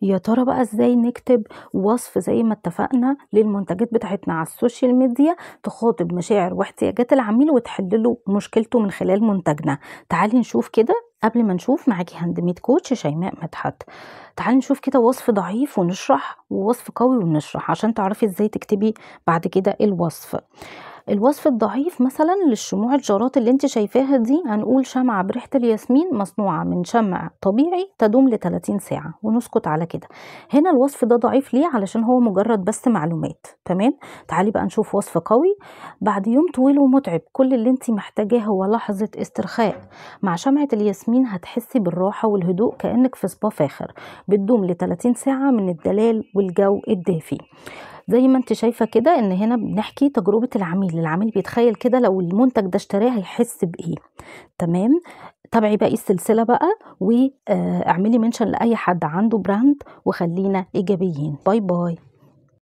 يا ترى بقى ازاي نكتب وصف زي ما اتفقنا للمنتجات بتاعتنا على السوشيال ميديا تخاطب مشاعر واحتياجات العميل وتحل له مشكلته من خلال منتجنا؟ تعالي نشوف كده. قبل ما نشوف، معاكي هاند ميد كوتش شيماء مدحت. تعالي نشوف كده وصف ضعيف ونشرح، ووصف قوي ونشرح، عشان تعرفي ازاي تكتبي بعد كده الوصف. الوصف الضعيف مثلا للشموع الجارات اللي انت شايفاها دي، هنقول شمعة بريحة الياسمين مصنوعة من شمع طبيعي تدوم ل 30 ساعة، ونسكت على كده. هنا الوصف ده ضعيف ليه؟ علشان هو مجرد بس معلومات. تمام. تعالي بقى نشوف وصف قوي. بعد يوم طويل ومتعب، كل اللي انت محتاجاه هو لحظة استرخاء. مع شمعة الياسمين هتحسي بالراحة والهدوء كأنك في سبا فاخر، بتدوم ل 30 ساعة من الدلال والجو الدافي. زي ما انت شايفة كده ان هنا بنحكي تجربة العميل بيتخيل كده لو المنتج ده اشتراه هيحس بايه. تمام. تابعي باقي السلسلة بقى، واعملي منشن لأي حد عنده براند، وخلينا ايجابيين. باي باي.